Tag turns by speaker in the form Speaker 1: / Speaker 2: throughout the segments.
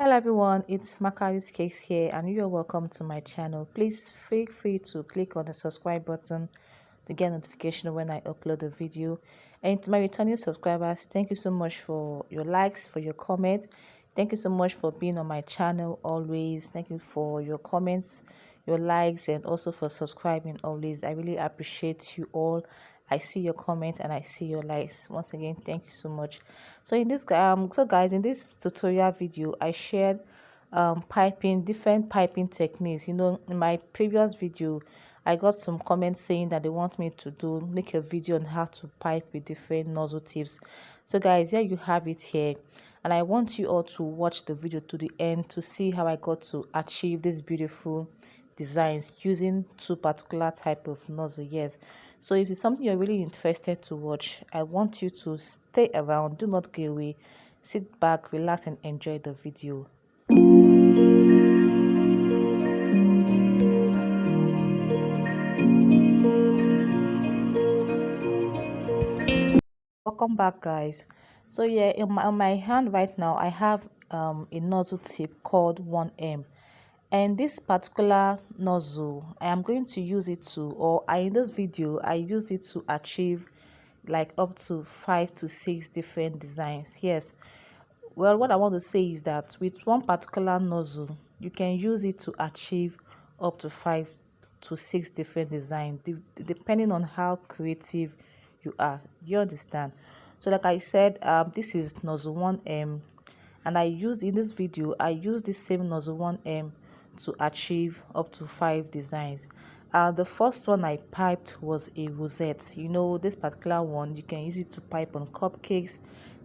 Speaker 1: Hello everyone, it's Makari's Cakes here and you're welcome to my channel. Please feel free to click on the subscribe button to get notification when I upload a video. And to my returning subscribers, thank you so much for your likes, for your comments. Thank you so much for being on my channel always. Thank you for your comments, your likes, and also for subscribing always. I really appreciate you all. I see your comments and I see your likes. Once again, thank you so much. So in this guys, in this tutorial video I shared piping, different piping techniques. In my previous video I got some comments saying that they want me to make a video on how to pipe with different nozzle tips. So guys, here you have it here, and I want you all to watch the video to the end to see how I got to achieve this beautiful designs using two particular type of nozzle. Yes, so if it's something you're really interested to watch, I want you to stay around, do not go away, sit back, relax, and enjoy the video. Welcome back, guys. So yeah, on my hand right now I have a nozzle tip called 1M, and this particular nozzle I am going to use it to, or in this video I used it to achieve like up to 5 to 6 different designs. Yes, well, what I want to say is that with one particular nozzle you can use it to achieve up to 5 to 6 different designs, depending on how creative you are. You understand? So like I said, this is nozzle 1M, and I used in this video I used the same nozzle 1M to achieve up to 5 designs. The first one I piped was a rosette. This particular one you can use it to pipe on cupcakes,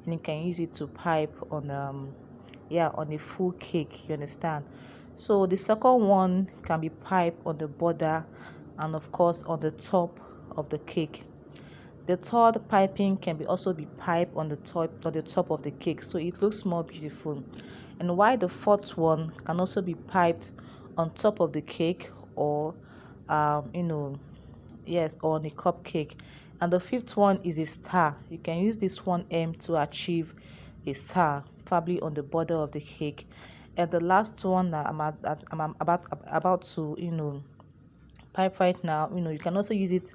Speaker 1: and you can use it to pipe on on a full cake. You understand? So the second one can be piped on the border and of course on the top of the cake. The third piping can be also be piped on the top of the cake, so it looks more beautiful. And while the fourth one can also be piped on top of the cake, or yes, or on a cupcake. And the fifth one is a star. You can use this 1M to achieve a star, probably on the border of the cake. And the last one that I'm about to pipe right now, you can also use it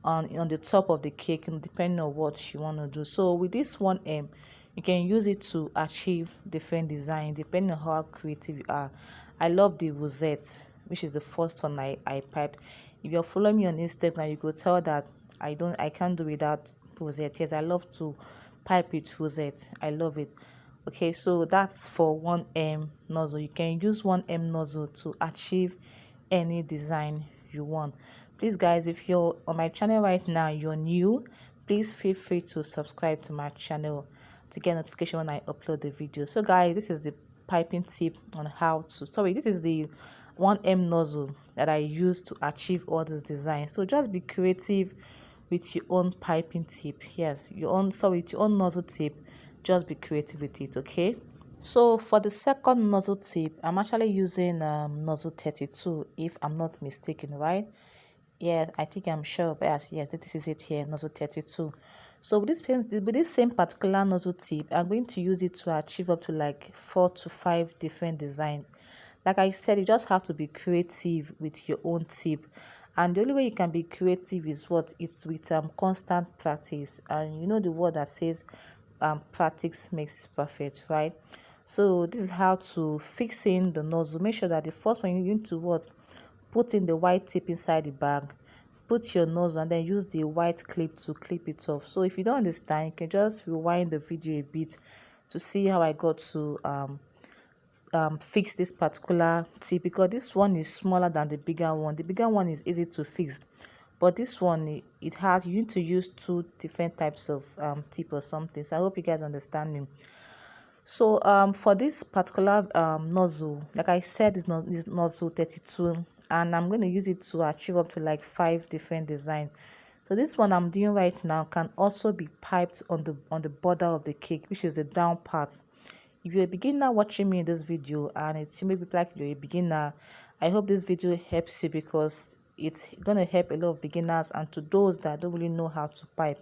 Speaker 1: on the top of the cake, depending on what you want to do. So with this 1M you can use it to achieve different design depending on how creative you are. I love the rosette, which is the first one I piped. If you're following me on Instagram, you could tell that I can't do without rosette. Yes, I love to pipe with rosette. I love it. Okay, so that's for 1M nozzle. You can use 1M nozzle to achieve any design you want. Please guys, if you're on my channel right now, you're new, please feel free to subscribe to my channel to get notification when I upload the video. So guys, this is the piping tip on how to, this is the 1M nozzle that I use to achieve all these designs. So just be creative with your own piping tip. Yes, with your own nozzle tip, just be creative with it. Okay, so for the second nozzle tip, I'm actually using nozzle 32, if I'm not mistaken, right? Yeah, I think I'm sure, but yes, this is it here, nozzle 32. So with this same particular nozzle tip, I'm going to use it to achieve up to like 4 to 5 different designs. Like I said, you just have to be creative with your own tip, and the only way you can be creative is what it's with constant practice. And you know the word that says practice makes perfect, right? So this is how to fix in the nozzle. Make sure that the first one you need to put in the white tip inside the bag, put your nozzle, and then use the white clip to clip it off. So if you don't understand, you can just rewind the video a bit to see how I got to fix this particular tip, because this one is smaller than the bigger one. The bigger one is easy to fix, but this one, you need to use two different types of tip or something. So I hope you guys understand me. So for this particular nozzle, like I said, is nozzle 32, and I'm going to use it to achieve up to like 5 different designs. So this one I'm doing right now can also be piped on the border of the cake, which is the down part. If you're a beginner watching me in this video, and it may be like you're a beginner, I hope this video helps you, because it's gonna help a lot of beginners and to those that don't really know how to pipe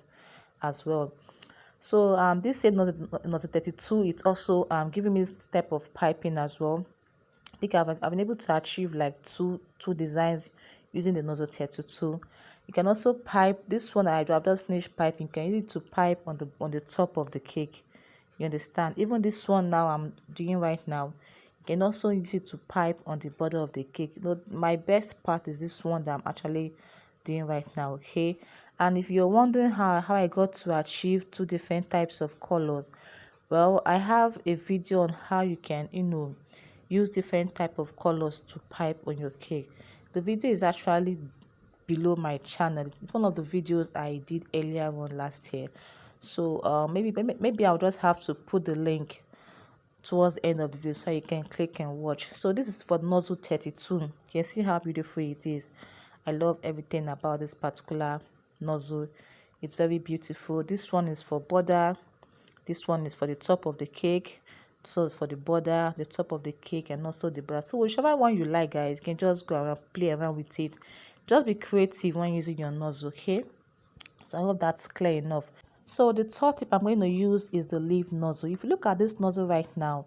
Speaker 1: as well. So this same nozzle 32, it's also giving me this type of piping as well. I think I've been able to achieve like two designs using the nozzle 32. You can also pipe this one. I've just finished piping. You can use it to pipe on the top of the cake. You understand? Even this one now I'm doing right now, you can also use it to pipe on the border of the cake. My best part is this one that I'm actually doing right now. Okay, and if you're wondering how I got to achieve two different types of colors, well, I have a video on how you can use different type of colors to pipe on your cake. The video is actually below my channel. It's one of the videos I did earlier on last year. So maybe I'll just have to put the link towards the end of the video so you can click and watch. So this is for nozzle 32. You can see how beautiful it is. I love everything about this particular nozzle. It's very beautiful. This one is for border. This one is for the top of the cake. So it's for the border, the top of the cake, and also the border. So whichever one you like, guys, you can just go around, play around with it. Just be creative when using your nozzle, okay? So I hope that's clear enough. So the third tip I'm going to use is the leaf nozzle. If you look at this nozzle right now,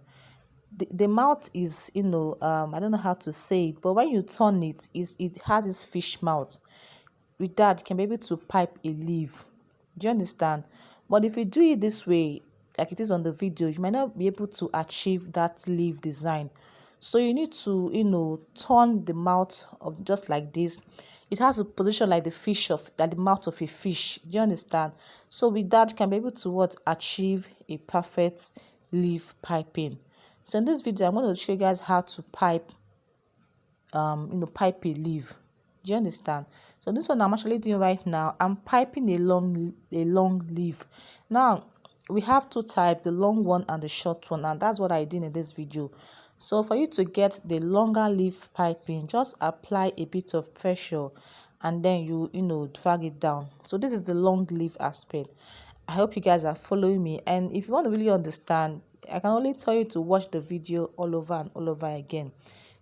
Speaker 1: the mouth is, I don't know how to say it, but when you turn it, it has this fish mouth. With that, you can be able to pipe a leaf. Do you understand? But if you do it this way, like it is on the video, you might not be able to achieve that leaf design. So you need to, turn the mouth of just like this. It has a position like like the mouth of a fish. Do you understand? So with that, you can be able to achieve a perfect leaf piping. So in this video, I'm going to show you guys how to pipe pipe a leaf. Do you understand? So this one I'm actually doing right now, I'm piping a long leaf. Now we have two types, the long one and the short one, and that's what I did in this video. So for you to get the longer leaf piping, just apply a bit of pressure and then you drag it down. So this is the long leaf aspect. I hope you guys are following me, and if you want to really understand, I can only tell you to watch the video all over and all over again.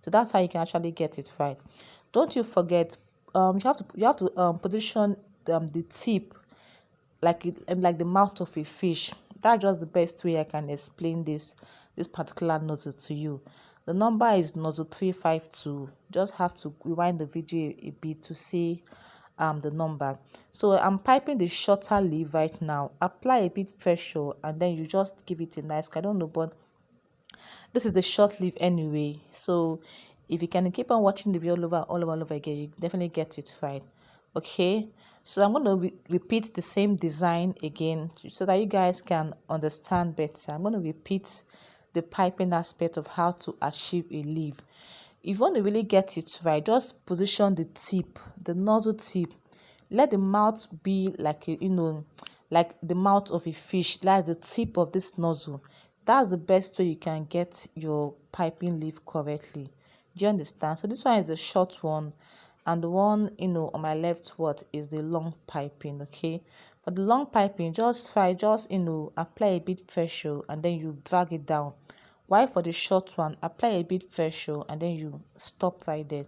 Speaker 1: So that's how you can actually get it right. Don't you forget, you have to position the tip like the mouth of a fish. That's just the best way I can explain this particular nozzle to you. The number is nozzle 352. Just have to rewind the video a bit to see the number. So I'm piping the shorter leaf right now. Apply a bit pressure and then you just give it a nice, I don't know, but this is the short leaf anyway. So if you can keep on watching the video all over again, you definitely get it right. Okay, so I'm going to repeat the same design again so that you guys can understand better. I'm going to repeat the piping aspect of how to achieve a leaf. If you want to really get it right, just position the tip, the nozzle tip. Let the mouth be like like the mouth of a fish. That's the tip of this nozzle. That's the best way you can get your piping leaf correctly. Do you understand? So this one is the short one, and the one on my left is the long piping. Okay, for the long piping, just apply a bit pressure and then you drag it down. While for the short one, apply a bit pressure and then you stop right there.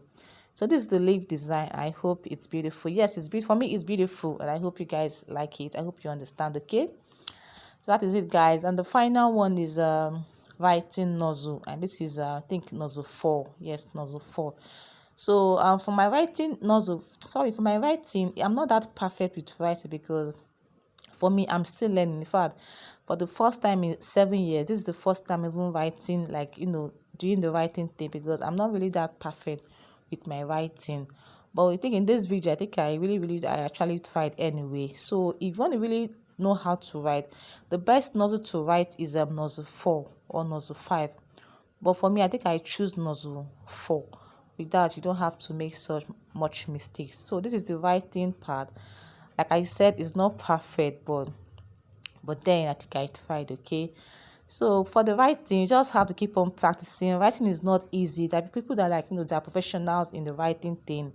Speaker 1: So this is the leaf design. I hope it's beautiful. Yes, it's beautiful. For me, it's beautiful, and I hope you guys like it. I hope you understand. Okay, so that is it, guys. And the final one is writing nozzle, and this is I think nozzle 4. Yes, nozzle 4. So for my writing nozzle, for my writing, I'm not that perfect with writing because for me, I'm still learning. In fact, for the first time in 7 years, this is the first time even writing, like doing the writing thing, because I'm not really that perfect with my writing. But I think in this video, I think I actually tried anyway. So if you want to really know how to write, the best nozzle to write is nozzle 4 or nozzle 5. But for me, I think I choose nozzle 4. With that, you don't have to make such much mistakes. So this is the writing part. Like I said, it's not perfect, but then I think I tried. Okay, so for the writing, you just have to keep on practicing. Writing is not easy. There are people that they are professionals in the writing thing,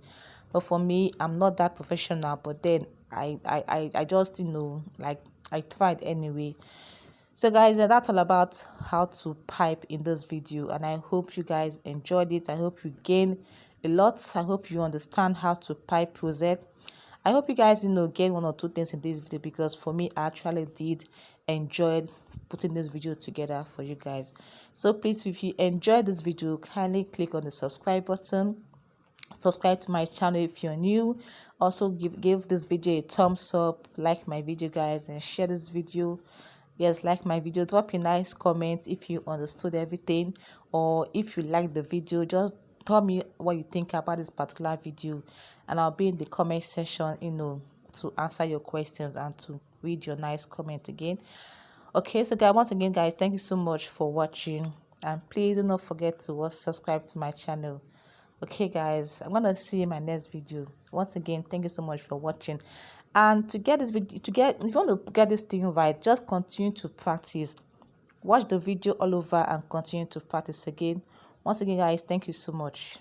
Speaker 1: but for me, I'm not that professional. But then I just I tried anyway. So guys, that's all about how to pipe in this video, and I hope you guys enjoyed it. I hope you gain a lot. I hope you understand how to pipe rosette. I hope you guys gain one or two things in this video, because for me, I actually did enjoyed putting this video together for you guys. So please, if you enjoyed this video, kindly click on the subscribe button, subscribe to my channel if you're new. Also give this video a thumbs up, like my video guys, and share this video. Yes, like my video, drop a nice comment if you understood everything, or if you like the video, just tell me what you think about this particular video, and I'll be in the comment section, to answer your questions and to read your nice comment again. Okay, so guys, once again guys, thank you so much for watching, and please do not forget to subscribe to my channel. Okay guys, I'm gonna see you in my next video. Once again, thank you so much for watching. And to get this video, if you want to get this thing right, just continue to practice. Watch the video all over and continue to practice again. Once again guys, thank you so much.